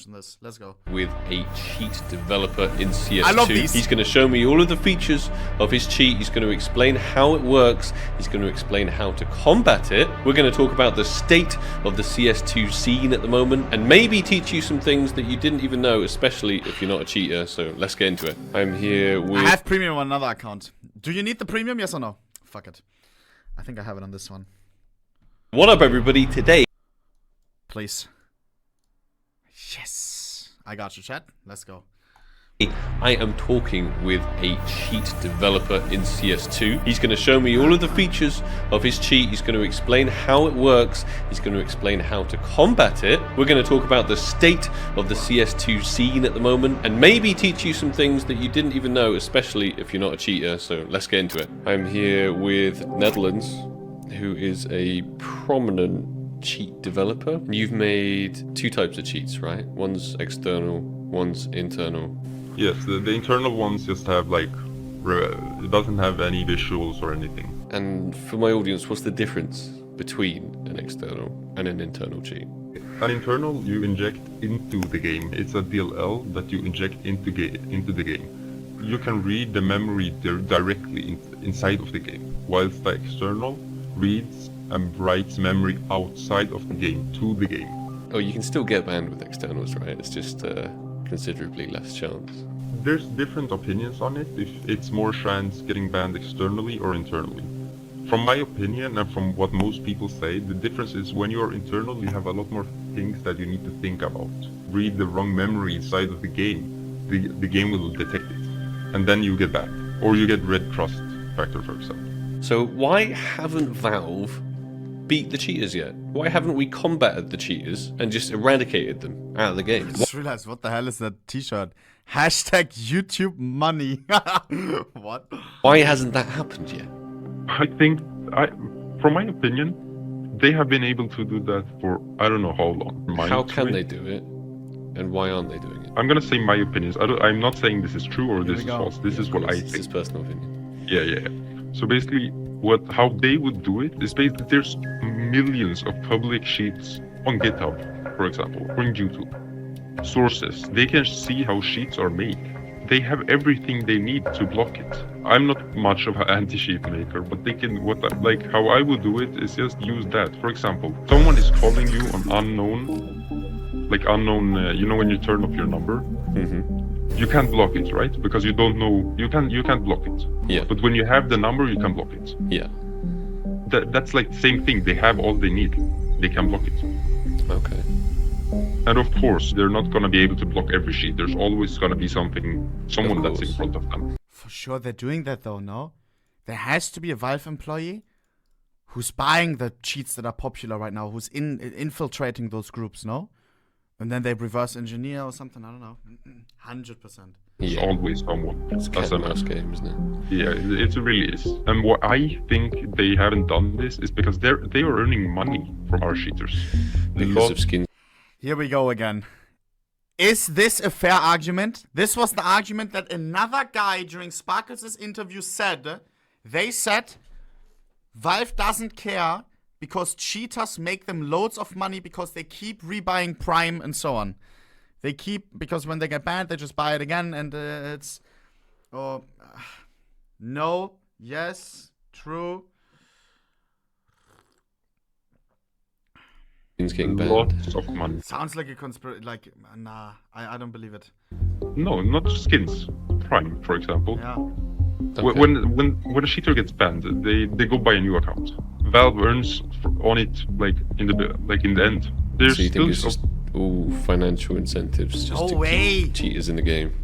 this. Let's go. With a cheat developer in CS2. I love these. He's going to show me all of the features of his cheat. He's going to explain how it works. He's going to explain how to combat it. We're going to talk about the state of the CS2 scene at the moment and maybe teach you some things that you didn't even know, especially if you're not a cheater. So let's get into it. I'm here with... I have premium on another account. Do you need the premium? Yes or no? Fuck it. I think I have it on this one. What up, everybody? Today... Please. Yes. I got you, chat. Let's go. I am talking with a cheat developer in CS2. He's going to show me all of the features of his cheat. He's going to explain how it works. He's going to explain how to combat it. We're going to talk about the state of the CS2 scene at the moment and maybe teach you some things that you didn't even know, especially if you're not a cheater. So let's get into it. I'm here with Netherlands, who is a prominent cheat developer. You've made two types of cheats, right? One's external, one's internal. Yes, the internal ones just have like, it doesn't have any visuals or anything. And for my audience, what's the difference between an external and an internal cheat? An internal you inject into the game. It's a DLL that you inject into the game. You can read the memory directly inside of the game, whilst the external reads and writes memory outside of the game to the game. Oh, you can still get banned with externals, right? It's just considerably less chance. There's different opinions on it, if it's more chance getting banned externally or internally. From my opinion and from what most people say, the difference is when you're internal, you have a lot more things that you need to think about. Read the wrong memory inside of the game, the game will detect it, and then you get banned. Or you get red trust factor, for example. So why haven't Valve beat the cheaters yet? Why haven't we combated the cheaters and just eradicated them out of the game? I just realized, what the hell is that t-shirt? Hashtag YouTube money. What? Why hasn't that happened yet? I think, from my opinion, they have been able to do that for I don't know how long. How can they do it? And why aren't they doing it? I'm gonna say my opinions. I'm not saying this is true or this is false. This is what I think. This is personal opinion. Yeah. So basically, how they would do it is basically there's millions of public sheets on GitHub, for example, or in YouTube. Sources. They can see how sheets are made. They have everything they need to block it. I'm not much of an anti-cheat maker, but they can, how I would do it is just use that. For example, someone is calling you on unknown, you know when you turn off your number? Mm-hmm. You can't block it, right? Because you don't know, you can't block it. Yeah. But when you have the number, you can block it. Yeah. That's like the same thing. They have all they need. They can block it. Okay. And of course, they're not going to be able to block every sheet. There's always going to be someone that's in front of them. For sure they're doing that though, no? There has to be a Valve employee who's buying the cheats that are popular right now, who's infiltrating those groups, no? And then they reverse engineer or something, I don't know. 100%. There's always someone. It's a cat and mouse game, isn't it? Yeah, it really is. And what I think they haven't done this is because they are earning money from our cheaters. Because of skins. Here we go again. Is this a fair argument? This was the argument that another guy during Sparkles' interview said. They said Valve doesn't care because cheaters make them loads of money because they keep rebuying Prime and so on. They keep, because when they get banned, they just buy it again and it's... Oh, no, yes, true. Getting banned. Lots of money. Sounds like a conspiracy, nah, I don't believe it. No, not skins. Prime, for example. Yeah. Okay. When a cheater gets banned, they go buy a new account. Valve earns on it in the end. There's so you think it's just all financial incentives just to keep cheaters in the game?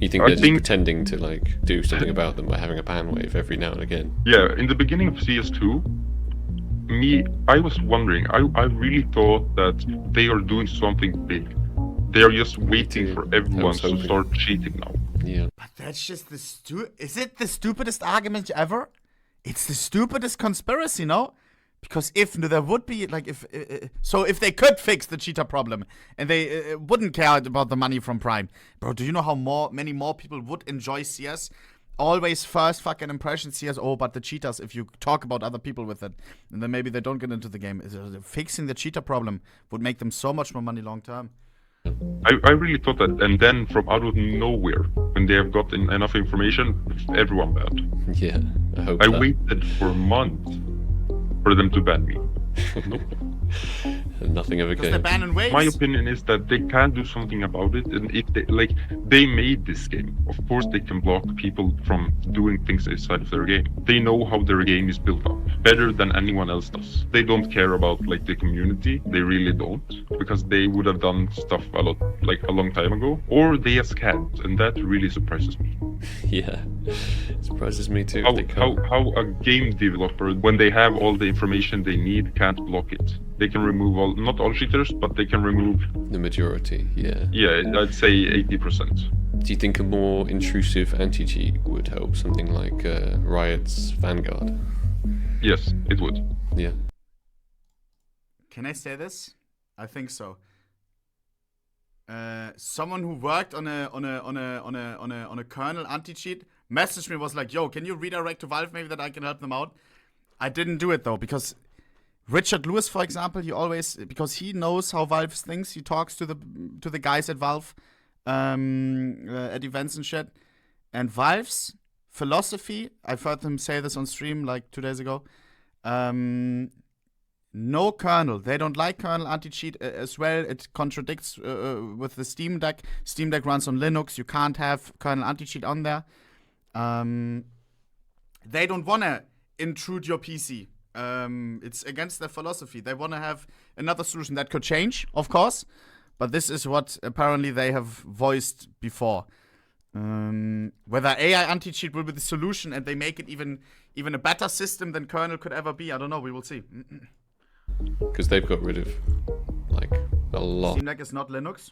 You think they're just pretending to do something about them by having a ban wave every now and again? Yeah, in the beginning of CS2, I was wondering, I really thought that they are doing something big. They are just waiting for everyone to start cheating now. Yeah. But that's just is it the stupidest argument ever? It's the stupidest conspiracy, no? Because if there would be, if they could fix the cheater problem and they wouldn't care about the money from Prime, bro, do you know how many more people would enjoy CS? Always first fucking impression CS, but the cheaters, if you talk about other people with it, and then maybe they don't get into the game. Fixing the cheater problem would make them so much more money long term. I really thought that, and then from out of nowhere, when they have gotten enough information, everyone banned. Yeah, I hope I that. waited for months for them to ban me. But nope. And nothing ever Because they're came. banning waves. My opinion is that they can do something about it, and if they made this game, of course they can block people from doing things outside of their game. They know how their game is built up better than anyone else does. They don't care about the community. They really don't, because they would have done stuff a long time ago, or they just can't, and that really surprises me. Yeah, it surprises me too. if they can't. How a game developer, when they have all the information they need, can't block it. They can remove not all cheaters, but they can remove, The majority, yeah. yeah, I'd say 80%. Do you think a more intrusive anti-cheat would help? Something like Riot's Vanguard? Yes, it would. Yeah. Can I say this? I think so. Someone who worked on a kernel anti-cheat messaged me, was like, "Yo, can you redirect to Valve maybe that I can help them out?" I didn't do it though, because Richard Lewis, for example, because he knows how Valve thinks. He talks to the guys at Valve at events and shit. And Valve's philosophy, I've heard them say this on stream like 2 days ago. No kernel. They don't like kernel anti-cheat as well. It contradicts with the Steam Deck. Steam Deck runs on Linux. You can't have kernel anti-cheat on there. They don't want to intrude your PC. It's against their philosophy. They want to have another solution that could change, of course, but this is what apparently they have voiced before. Whether AI anti-cheat will be the solution and they make it even a better system than kernel could ever be, I don't know. We will see. Because they've got rid of, a lot. Steam Deck is not Linux.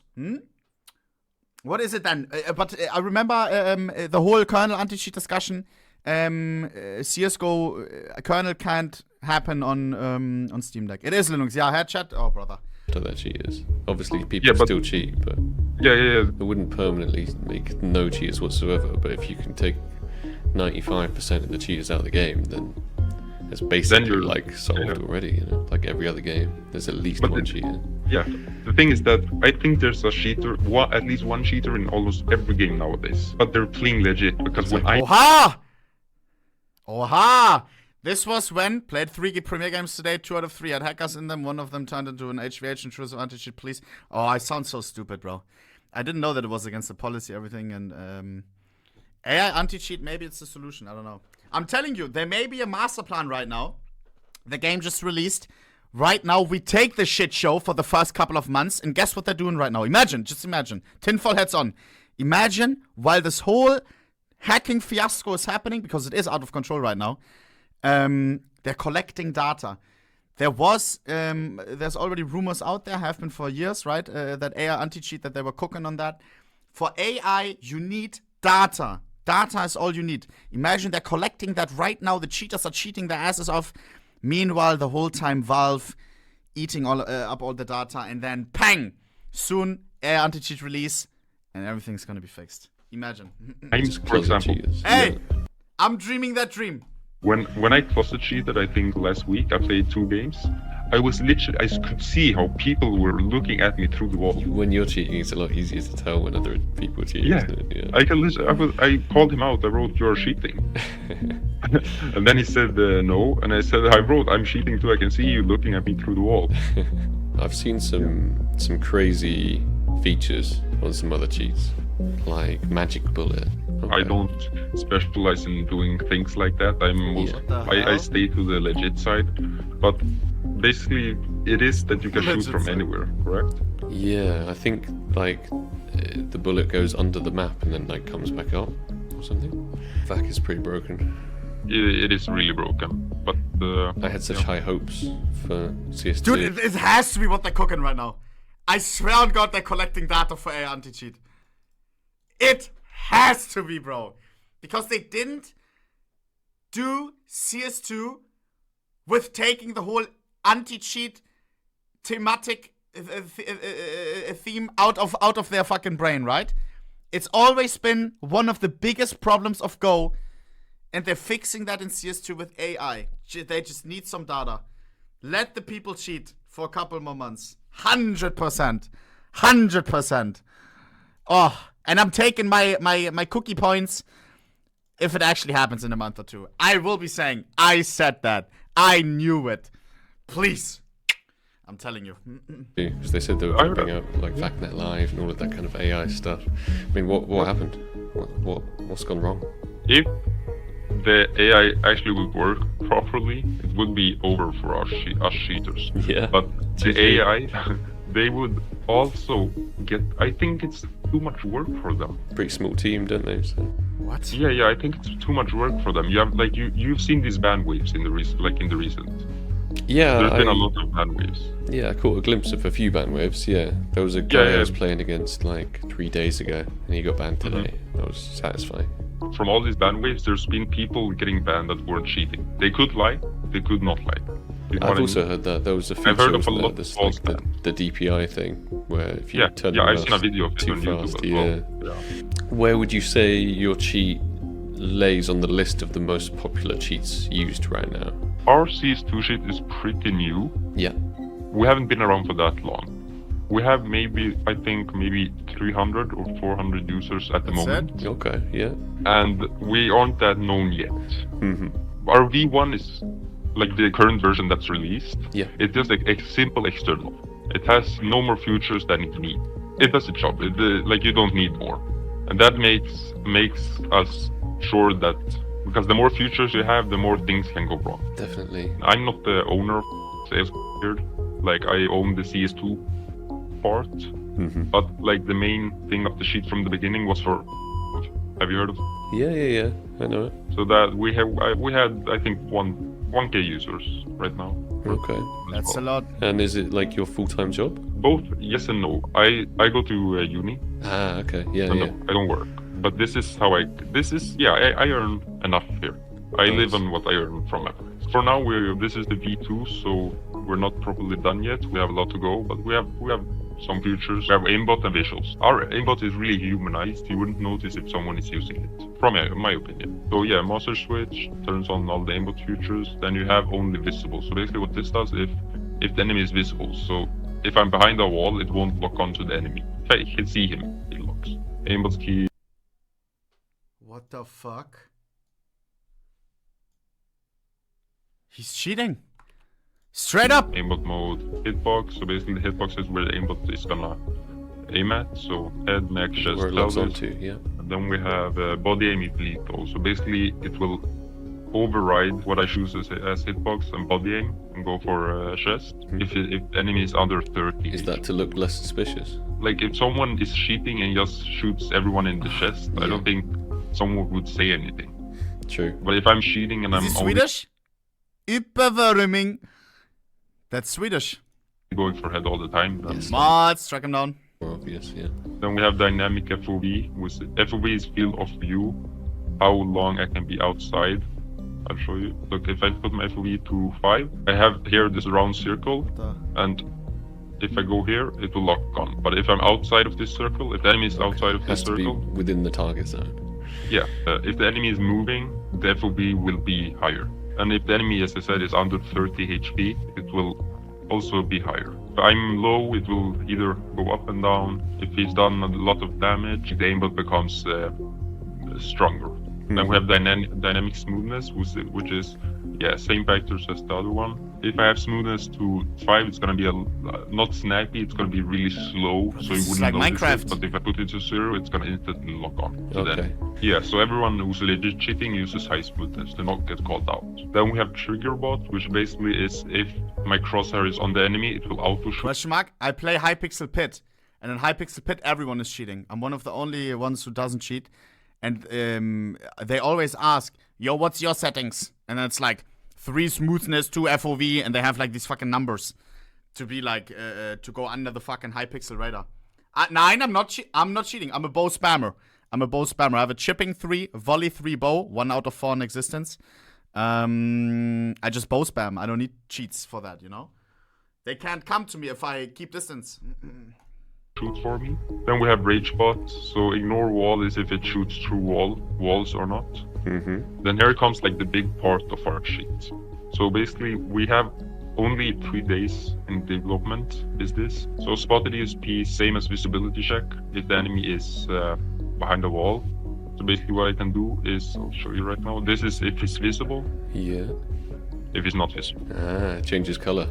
What is it then? But I remember the whole kernel anti-cheat discussion. CSGO kernel can't happen on Steam Deck. It is Linux. Yeah, head chat. Oh, brother. So that cheaters. Obviously, people still cheat, but Yeah. it wouldn't permanently make no cheaters whatsoever. But if you can take 95% of the cheaters out of the game, then it's basically solved already. Like every other game, there's at least one cheater. Yeah, the thing is that I think there's a cheater, at least one cheater in almost every game nowadays. But they're playing legit, because when Oha! This was when played 3 Premier games today. 2 out of 3 had hackers in them. One of them turned into an HVH intrusive anti-cheat, please. Oh, I sound so stupid, bro. I didn't know that it was against the policy, everything. And AI anti-cheat, maybe it's the solution. I don't know. I'm telling you, there may be a master plan right now. The game just released. Right now, we take the shit show for the first couple of months. And guess what they're doing right now? Just imagine. Tinfoil hats on. Imagine while this whole hacking fiasco is happening, because it is out of control right now, they're collecting data. There's already rumors out there, have been for years, right? That AI anti-cheat, that they were cooking on that. For AI, you need data. Data is all you need. Imagine they're collecting that right now. The cheaters are cheating their asses off. Meanwhile, the whole time Valve eating up all the data, and then pang! Soon, AI anti-cheat release, and everything's gonna be fixed. Imagine. for example, Hey! I'm dreaming that dream. when I closet cheated, I think last week, I played 2 games. I could see how people were looking at me through the wall. When you're cheating, it's a lot easier to tell when other people cheat. Yeah, Isn't it? I can listen. I called him out. I wrote, "You're cheating," and then he said, "No," and I said, "I wrote, I'm cheating too. I can see you looking at me through the wall." I've seen some crazy features on some other cheats, like Magic Bullet. I don't specialize in doing things like that. I stay to the legit side, but basically it is that you can shoot from anywhere, correct? Yeah, I think the bullet goes under the map and then comes back up or something. That is pretty broken. It is really broken, but I had such high hopes for CS2. Dude, it has to be what they're cooking right now. I swear on God, they're collecting data for AI anti-cheat. It has to be, bro. Because they didn't do CS2 with taking the whole anti-cheat thematic theme out of their fucking brain, right? It's always been one of the biggest problems of Go, and they're fixing that in CS2 with AI. They just need some data. Let the people cheat for a couple more months. 100%. 100%. Oh, and I'm taking my cookie points if it actually happens in a month or two. I will be saying, I said that. I knew it. Please. I'm telling you. Because they said they were going to bring out like VacNet Live and all of that kind of AI stuff. I mean, what happened? What's gone wrong? If the AI actually would work properly, it would be over for us cheaters. Yeah. But the AI, they would also get. I think it's too much work for them. Pretty small team, don't they? So. What? Yeah. I think it's too much work for them. You have like you've seen these band waves in the recent. Yeah, There's been a lot of band waves. Yeah, I caught a glimpse of a few band waves. Yeah, there was a guy I was playing against like 3 days ago, and he got banned today. That was satisfying. From all these band waves, there's been people getting banned that weren't cheating. They could lie, they could not lie. You know I've also heard that there was a feature. I've heard of a lot of this, false like, the DPI thing, where if you turn it I've off seen a video of it too on fast, YouTube as well. Where would you say your cheat lays on the list of the most popular cheats used right now? Our CS2 cheat is pretty new. Yeah. We haven't been around for that long. We have maybe 300 or 400 users at the moment. Okay, yeah. And we aren't that known yet. Our V1 is like the current version that's released. Yeah. It's just like a simple external. It has no more features than it needs. It does its job. Like you don't need more. And that makes us sure that because the more features you have, the more things can go wrong. Definitely. I'm not the owner of CS2. Like I own the CS2 part, but like the main thing of the sheet from the beginning was for. Have you heard of? Yeah. I know it. So that we had I think 1K users right now. Okay. That's a lot. And is it like your full-time job? Both yes and no. I go to uni. Ah, okay. Yeah. No, I don't work. But this is how I earn enough here. I live on what I earn from it. For now, this is the V2, so we're not properly done yet. We have a lot to go, but we have some features. We have aimbot and visuals. Our aimbot is really humanized. You wouldn't notice if someone is using it, from my opinion. So yeah, master switch turns on all the aimbot features. Then you have only visible. So basically, what this does, if the enemy is visible, so if I'm behind a wall, it won't lock onto the enemy. If I can see him, it locks. Aimbot's key. What the fuck? He's cheating. Straight up. Aimbot mode, hitbox. So basically, the hitbox is where the aimbot is gonna aim at. So head, neck, chest, Where it locks pelvis. onto, yeah. And then we have body aim if lethal. So basically, it will override what I choose as hitbox and body aim and go for chest. If the enemy is under 30. Is that to look less suspicious? Like if someone is cheating and just shoots everyone in the chest, I don't think someone would say anything. True. But if I'm cheating and Is I'm he only Swedish? Überwärming. That's Swedish. going for head all the time, then Smart, strike him down. More obvious, yeah. Then we have dynamic FOV. FOV is field of view, how long I can be outside. I'll show you. Look, if I put my FOV to 5, I have here this round circle, and if I go here, it will lock on. But if I'm outside of this circle, if the enemy is outside of this Has to be circle, within the target zone. yeah, if the enemy is moving, the FOV will be higher. And if the enemy, as I said, is under 30 HP, it will also be higher. If I'm low, it will either go up and down. If he's done a lot of damage, the aimbot becomes stronger. Then we have dynamic smoothness, which is same factors as the other one. If I have smoothness to 5, it's gonna be not snappy. It's gonna be really slow, so you wouldn't like notice Minecraft. it. But if I put it to 0, it's gonna instantly lock on. So Okay. yeah, so everyone who's legit cheating uses high smoothness to not get called out. Then we have trigger bot, which basically is if my crosshair is on the enemy, it will auto shoot. Question mark. I play OhnePixel Pit. And in OhnePixel Pit, everyone is cheating. I'm one of the only ones who doesn't cheat. And they always ask, yo, what's your settings? And it's like 3 smoothness, 2 FOV, and they have like these fucking numbers to be like to go under the fucking OhnePixel radar. 9, I'm not cheating. I'm a bow spammer. I have a chipping 3, volley 3 bow, 1 out of 4 in existence. I just bow spam. I don't need cheats for that, you know? They can't come to me if I keep distance. Shoot for me. Then we have rage bot, so ignore wall is if it shoots through walls or not. Then here comes like the big part of our sheet. So basically we have only 3 days in development is this. So spotted ESP, same as visibility check if the enemy is behind the wall. So basically what I can do is, I'll show you right now. This is if it's visible, Yeah. if it's not visible. Ah, changes color.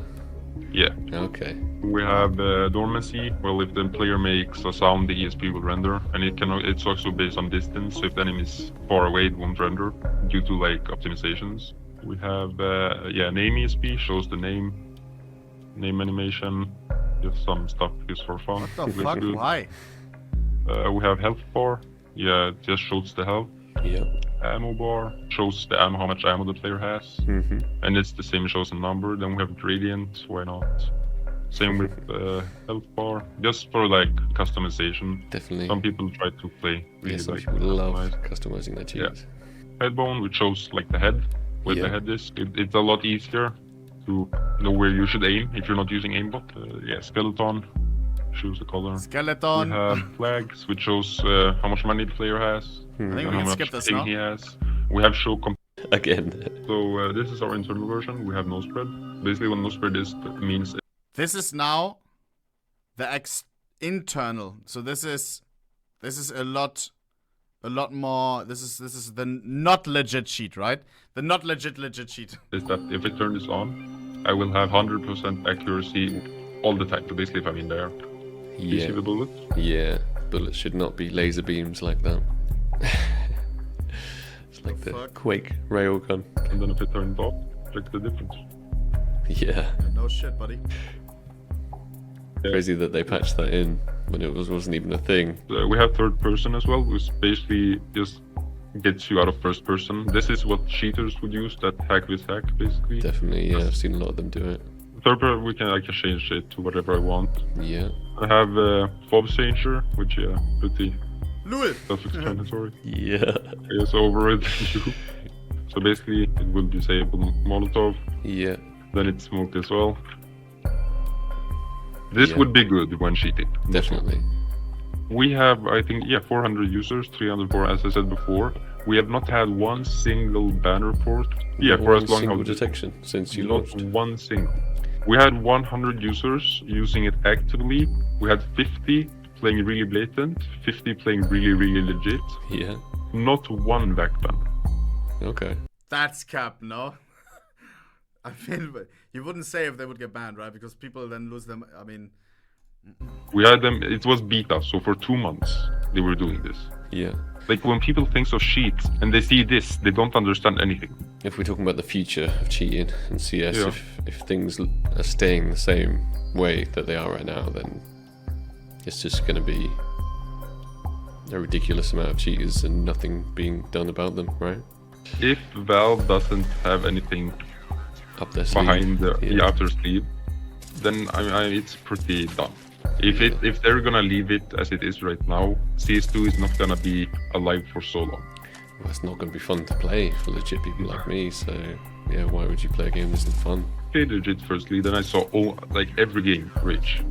Yeah. Okay. We have dormancy. Well, if the player makes a sound, the ESP will render, and it's also based on distance. So if the enemy is far away, it won't render due to like optimizations. We have name ESP shows the name animation, just some stuff just for fun. What the fuck? Why? We have health bar. Yeah, it just shows the health. Yeah. Ammo bar shows the ammo, how much ammo the player has, and it's the same, shows a number. Then we have gradient. Why not? Same with health bar, just for like customization. Definitely. Some people try to play really Some like people love customized. customizing their cheats. Head bone, which shows like the head, where the head is. It's a lot easier to know where you should aim if you're not using aimbot. Skeleton shows the color. Skeleton. We have flags, which shows how much money the player has. I think we how can much skip this ping now. he has. We have show Again. So this is our internal version. We have no spread. Basically, what no spread is means This is now the internal. So this is a lot more. This is the not legit cheat, right? The not legit cheat. is that if I turn this on, I will have 100% accuracy all the time. So basically, if I'm in there, you see Yeah. the bullet. Yeah. Bullets should not be laser beams like that. It's like the fuck? Quake railgun. And then if I turn it off, check the difference. Yeah. No shit, buddy. Crazy that they patched that in when it wasn't even a thing. We have third person as well, which basically just gets you out of first person. This is what cheaters would use, that hack with hack, basically. Definitely, yeah. I've seen a lot of them do it. Third person, I can change it to whatever I want. Yeah. I have fob changer, which pretty Lul. self-explanatory. Yeah. Yes, over it. So basically, it will disable Molotov. Yeah. Then it's smoked as well. This would be good when cheating. Definitely. We have, I think, 400 users, 304 as I said before. We have not had one single ban report. Yeah, for as long single as detection since you not launched. one single. We had 100 users using it actively. We had 50 playing really blatant, 50 playing really legit. Yeah. Not one backban. Okay. That's cap, no? I mean, you wouldn't say if they would get banned, right? Because people then lose them. I mean, We had them, it was beta, so for 2 months they were doing this. Yeah. Like when people think of cheats and they see this, they don't understand anything. If we're talking about the future of cheating in CS, Yeah. if things are staying the same way that they are right now, then it's just going to be a ridiculous amount of cheaters and nothing being done about them, right? If Valve doesn't have anything Up their sleeve. behind the yeah. after sleeve, then it's pretty done. If they're gonna leave it as it is right now, CS2 is not gonna be alive for so long. Well, it's not going to be fun to play for legit people like me, so yeah, why would you play a game that isn't fun? Played legit firstly, then I saw like every game rage,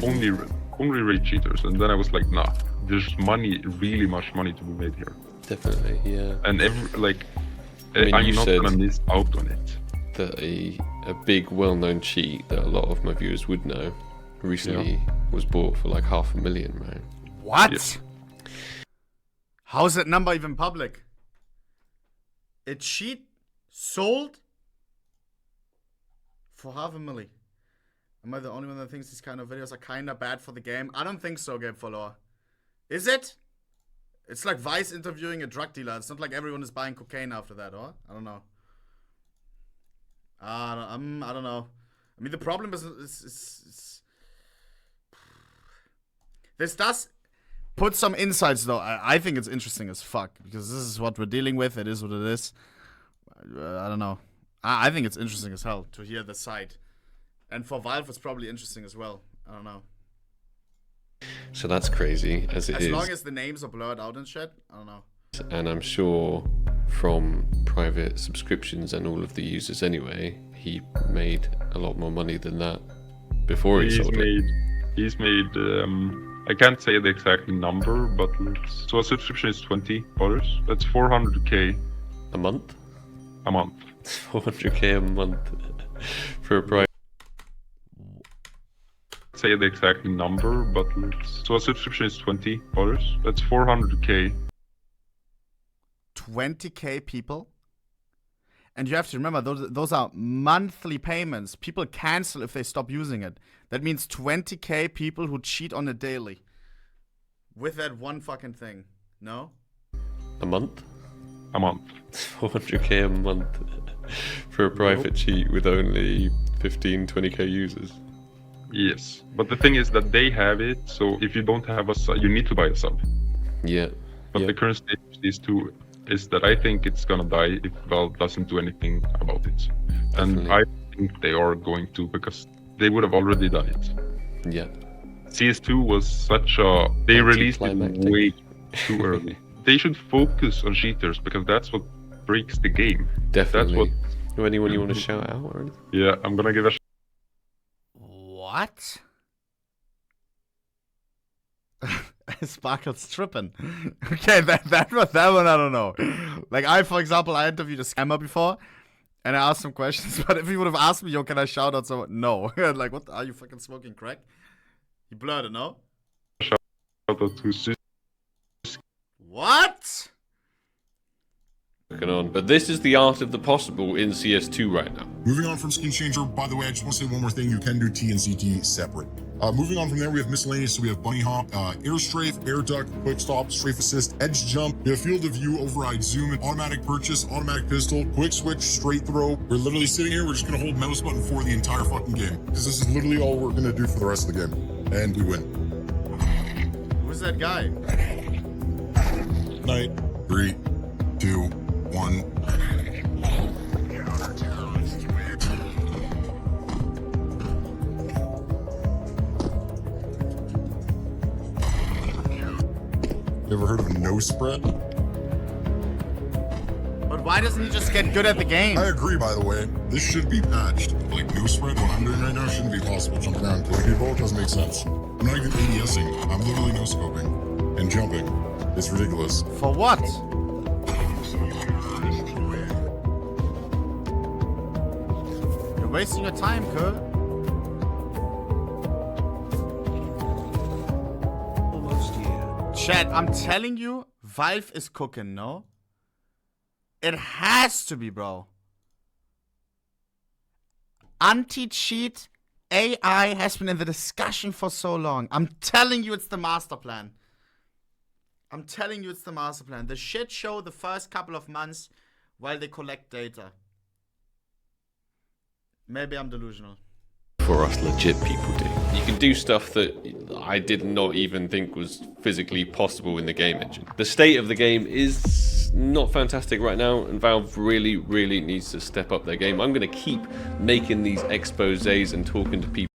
only rage cheaters, and then I was like, nah, there's money, really much money to be made here, Definitely, yeah. and mean, I'm you not said- gonna miss out on it. That a big well-known cheat that a lot of my viewers would know recently was bought for like $500,000, right? what? Yeah. How's that number even public? A cheat sold for $500,000. Am I the only one that thinks these kind of videos are kinda bad for the game? I don't think so, game follower. Is it? It's like Vice interviewing a drug dealer. It's not like everyone is buying cocaine after that, or? I don't know. I don't know. I mean, the problem is this does put some insights, though. I think it's interesting as fuck, because this is what we're dealing with. It is what it is. I don't know. I think it's interesting as hell to hear the side. And for Valve, it's probably interesting as well. I don't know. So that's crazy, as it As is. long as the names are blurred out and shit, I don't know. And I'm sure from private subscriptions and all of the users anyway, he made a lot more money than that before he sold it. He's made I can't say the exact number, but so a subscription is $20. That's $400K A month? a month. 400k a month. for a price. Say the exact number, but so a subscription is $20. That's 400K. 20K people? And you have to remember, those are monthly payments. People cancel if they stop using it. That means 20K people who cheat on it daily. With that one fucking thing. No? A month? A month. 400K a month for a private cheat with only 15-20K users. Yes, but the thing is that they have it, so if you don't have a sub, you need to buy a sub. Yeah. But yeah. the current state of these two is that I think it's gonna die if Valve doesn't do anything about it. And Definitely. I think they are going to, because they would have already done it. Yeah. CS2 was such a... They released it Anticlimactic. way too early. They should focus on cheaters, because that's what breaks the game. Definitely. That's what... Anyone you want to shout out or anything? Yeah, I'm gonna give a What? Sparkle's tripping. Okay, that one I don't know. Like for example, I interviewed a scammer before, and I asked some questions. But if he would have asked me, "Yo, can I shout out someone?" No. Like, what? Are you fucking smoking crack? He blurred it, no? shout out to What? Working on. But this is the art of the possible in CS2 right now. Moving on from Skin Changer, by the way, I just want to say one more thing. You can do T and CT separate. Moving on from there, we have miscellaneous. So we have Bunny Hop, Air Strafe, Air Duck, Quick Stop, Strafe Assist, Edge Jump, we have Field of View, Override Zoom, Automatic Purchase, Automatic Pistol, Quick Switch, Straight Throw. We're literally sitting here. We're just going to hold mouse button for the entire fucking game. Because this is literally all we're going to do for the rest of the game. And we win. Who's that guy? Night. 3, 2, 1. You ever heard of no spread? But why doesn't he just get good at the game? I agree, by the way. This should be patched. Like, no spread, what I'm doing right now shouldn't be possible. Jumping around killing people, it doesn't make sense. I'm not even ADSing. I'm literally no scoping and jumping. It's ridiculous. For what? You're wasting your time, Kurt. Chat, I'm telling you, Valve is cooking, no? It has to be, bro. Anti-cheat AI has been in the discussion for so long. I'm telling you it's the master plan. I'm telling you it's the master plan. The shit show the first couple of months while they collect data. Maybe I'm delusional. For us legit people do. You can do stuff that I did not even think was physically possible in the game engine. The state of the game is not fantastic right now, and Valve really needs to step up their game. I'm going to keep making these exposés and talking to people